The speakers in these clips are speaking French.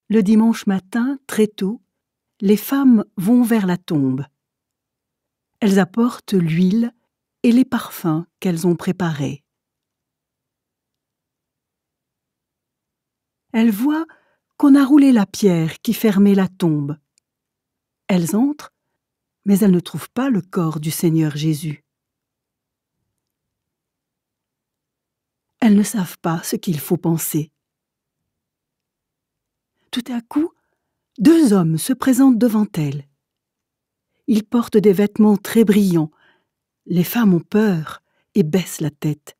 Le dimanche matin, très tôt, les femmes vont vers la tombe. Elles apportent l'huile et les parfums qu'elles ont préparés. Elles voient qu'on a roulé la pierre qui fermait la tombe. Elles entrent, mais elles ne trouvent pas le corps du Seigneur Jésus. Elles ne savent pas ce qu'il faut penser. Tout à coup, 2 hommes se présentent devant elles. Ils portent des vêtements très brillants. Les femmes ont peur et baissent la tête.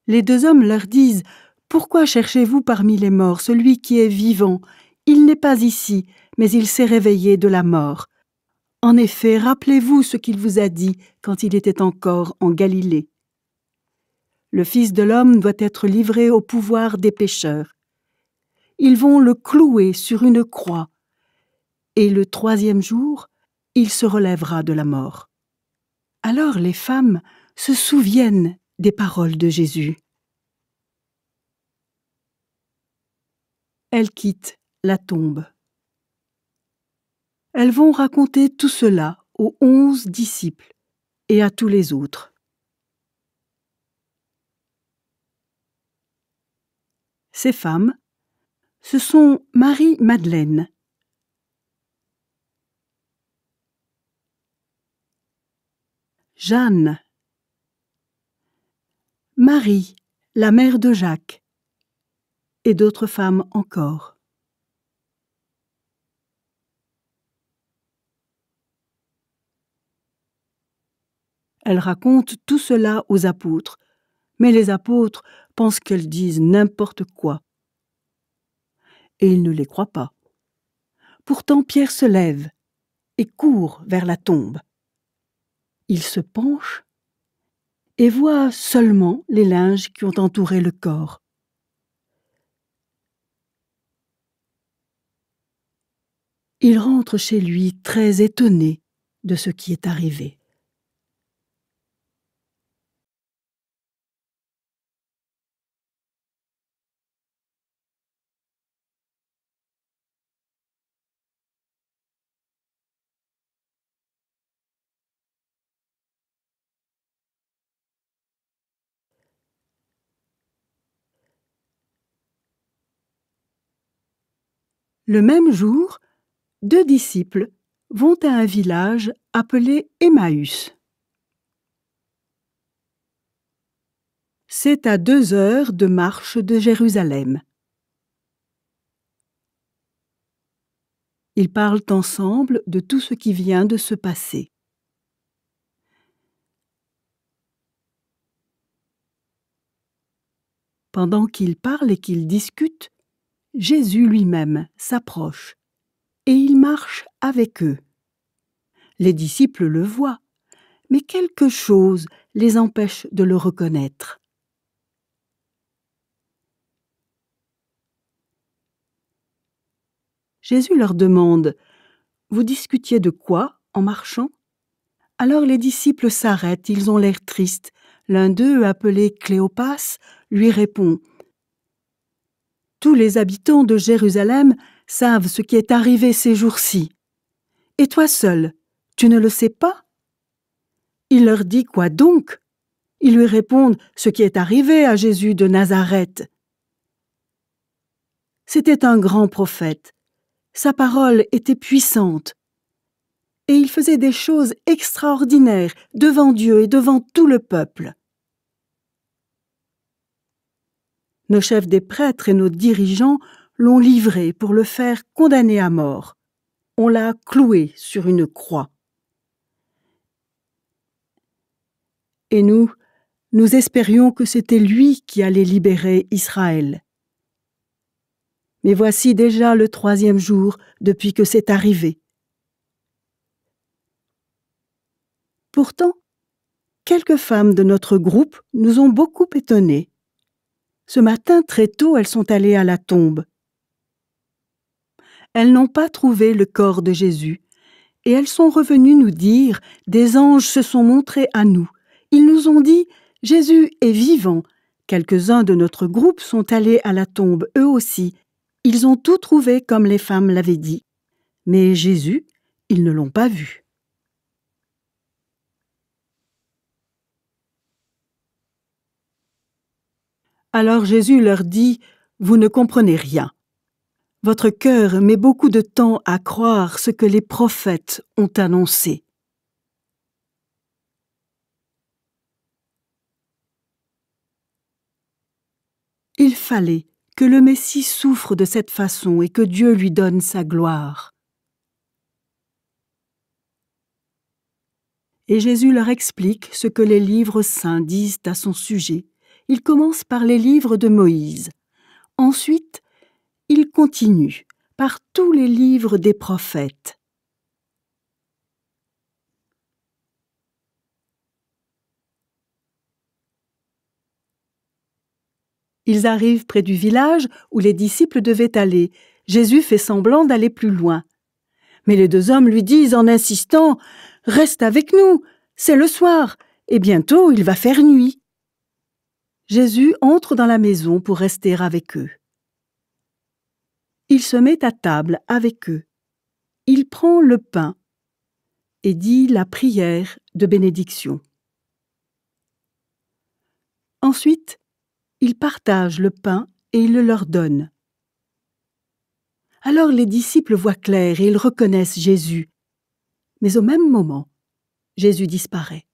Les 2 hommes leur disent « Pourquoi cherchez-vous parmi les morts celui qui est vivant? Il n'est pas ici, mais il s'est réveillé de la mort. En effet, rappelez-vous ce qu'il vous a dit quand il était encore en Galilée. Le Fils de l'homme doit être livré au pouvoir des pécheurs. Ils vont le clouer sur une croix, et le 3e jour, il se relèvera de la mort. » Alors les femmes se souviennent des paroles de Jésus. Elles quittent la tombe. Elles vont raconter tout cela aux 11 disciples et à tous les autres. Ces femmes, ce sont Marie-Madeleine, Jeanne, Marie, la mère de Jacques, et d'autres femmes encore. Elles racontent tout cela aux apôtres, mais les apôtres pensent qu'elles disent n'importe quoi. Et ils ne les croient pas. Pourtant Pierre se lève et court vers la tombe. Il se penche et voit seulement les linges qui ont entouré le corps. Il rentre chez lui très étonné de ce qui est arrivé. Le même jour, 2 disciples vont à un village appelé Emmaüs. C'est à 2 heures de marche de Jérusalem. Ils parlent ensemble de tout ce qui vient de se passer. Pendant qu'ils parlent et qu'ils discutent, Jésus lui-même s'approche et il marche avec eux. Les disciples le voient, mais quelque chose les empêche de le reconnaître. Jésus leur demande « Vous discutiez de quoi en marchant ?» Alors les disciples s'arrêtent, ils ont l'air tristes. L'un d'eux, appelé Cléopas, lui répond « Tous les habitants de Jérusalem savent ce qui est arrivé ces jours-ci. Et toi seul, tu ne le sais pas ?» Il leur dit « Quoi donc ?» Ils lui répondent « Ce qui est arrivé à Jésus de Nazareth. » C'était un grand prophète. Sa parole était puissante. Et il faisait des choses extraordinaires devant Dieu et devant tout le peuple. Nos chefs des prêtres et nos dirigeants l'ont livré pour le faire condamner à mort. On l'a cloué sur une croix. Et nous espérions que c'était lui qui allait libérer Israël. Mais voici déjà le 3e jour depuis que c'est arrivé. Pourtant, quelques femmes de notre groupe nous ont beaucoup étonnés. Ce matin, très tôt, elles sont allées à la tombe. Elles n'ont pas trouvé le corps de Jésus et elles sont revenues nous dire « Des anges se sont montrés à nous. Ils nous ont dit « Jésus est vivant ». Quelques-uns de notre groupe sont allés à la tombe, eux aussi. Ils ont tout trouvé comme les femmes l'avaient dit, mais Jésus, ils ne l'ont pas vu. Alors Jésus leur dit, « Vous ne comprenez rien. Votre cœur met beaucoup de temps à croire ce que les prophètes ont annoncé. » Il fallait que le Messie souffre de cette façon et que Dieu lui donne sa gloire. Et Jésus leur explique ce que les livres saints disent à son sujet. Il commence par les livres de Moïse. Ensuite, il continue par tous les livres des prophètes. Ils arrivent près du village où les disciples devaient aller. Jésus fait semblant d'aller plus loin. Mais les deux hommes lui disent en insistant « Reste avec nous, c'est le soir, et bientôt il va faire nuit. » Jésus entre dans la maison pour rester avec eux. Il se met à table avec eux. Il prend le pain et dit la prière de bénédiction. Ensuite, il partage le pain et il le leur donne. Alors les disciples voient clair et ils reconnaissent Jésus. Mais au même moment, Jésus disparaît.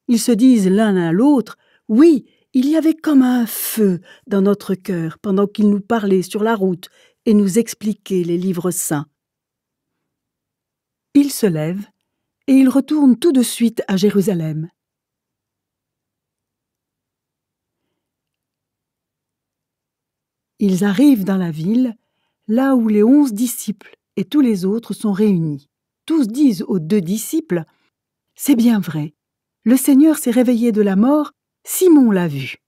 Ils se disent l'un à l'autre, « Oui, il y avait comme un feu dans notre cœur pendant qu'il nous parlait sur la route et nous expliquait les livres saints. » Ils se lèvent et ils retournent tout de suite à Jérusalem. Ils arrivent dans la ville, là où les 11 disciples et tous les autres sont réunis. Tous disent aux 2 disciples, « C'est bien vrai, le Seigneur s'est réveillé de la mort, Simon l'a vu. »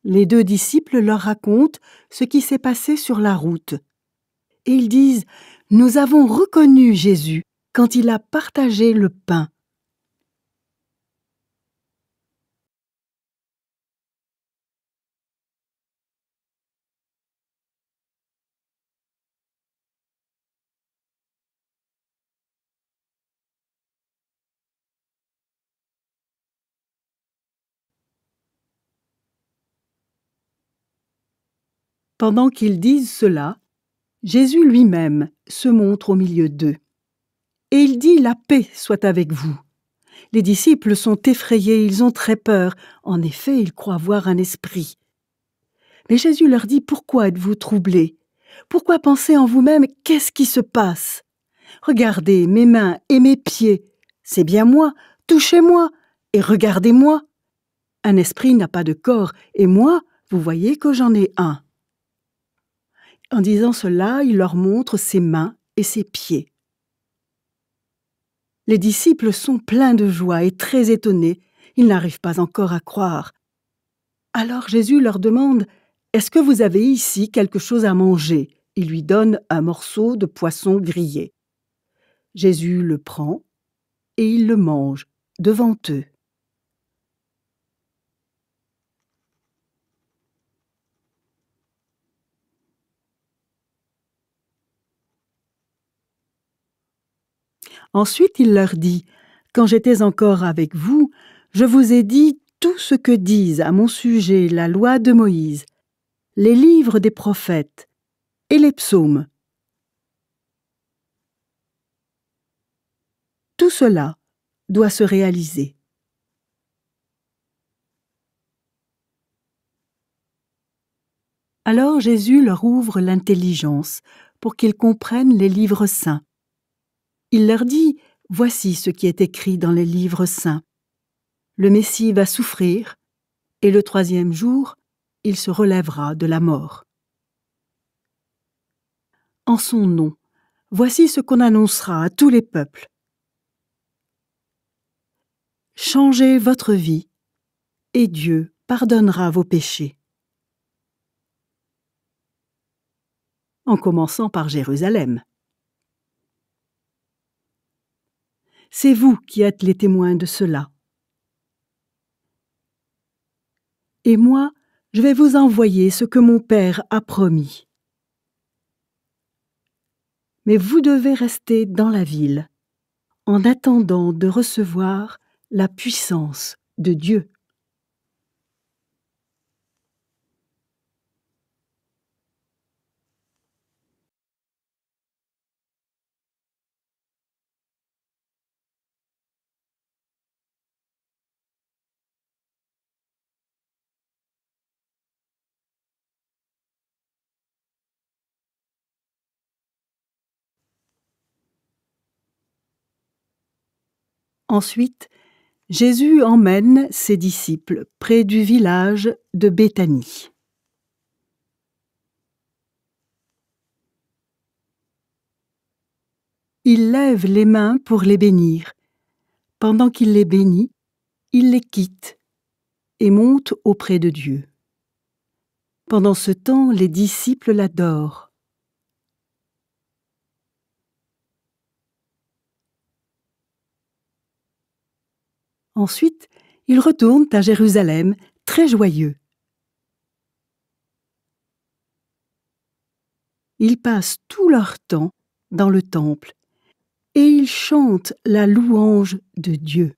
Les 2 disciples leur racontent ce qui s'est passé sur la route. Et ils disent, « Nous avons reconnu Jésus quand il a partagé le pain. » Pendant qu'ils disent cela, Jésus lui-même se montre au milieu d'eux. Et il dit « La paix soit avec vous ». Les disciples sont effrayés, ils ont très peur. En effet, ils croient voir un esprit. Mais Jésus leur dit « Pourquoi êtes-vous troublés? Pourquoi pensez en vous-même « Qu'est-ce qui se passe? Regardez mes mains et mes pieds. C'est bien moi, touchez-moi et regardez-moi. Un esprit n'a pas de corps, et moi, vous voyez que j'en ai un. » En disant cela, il leur montre ses mains et ses pieds. Les disciples sont pleins de joie et très étonnés. Ils n'arrivent pas encore à croire. Alors Jésus leur demande « Est-ce que vous avez ici quelque chose à manger ?» Il lui donne un morceau de poisson grillé. Jésus le prend et il le mange devant eux. Ensuite, il leur dit « Quand j'étais encore avec vous, je vous ai dit tout ce que disent à mon sujet la loi de Moïse, les livres des prophètes et les psaumes. Tout cela doit se réaliser. » Alors Jésus leur ouvre l'intelligence pour qu'ils comprennent les livres saints. Il leur dit « Voici ce qui est écrit dans les livres saints. Le Messie va souffrir, et le 3e jour, il se relèvera de la mort. En son nom, voici ce qu'on annoncera à tous les peuples. Changez votre vie, et Dieu pardonnera vos péchés. » En commençant par Jérusalem. C'est vous qui êtes les témoins de cela. Et moi, Je vais vous envoyer ce que mon Père a promis. Mais vous devez rester dans la ville, en attendant de recevoir la puissance de Dieu. Ensuite, Jésus emmène ses disciples près du village de Béthanie. Il lève les mains pour les bénir. Pendant qu'il les bénit, il les quitte et monte auprès de Dieu. Pendant ce temps, les disciples l'adorent. Ensuite, ils retournent à Jérusalem très joyeux. Ils passent tout leur temps dans le temple et ils chantent la louange de Dieu.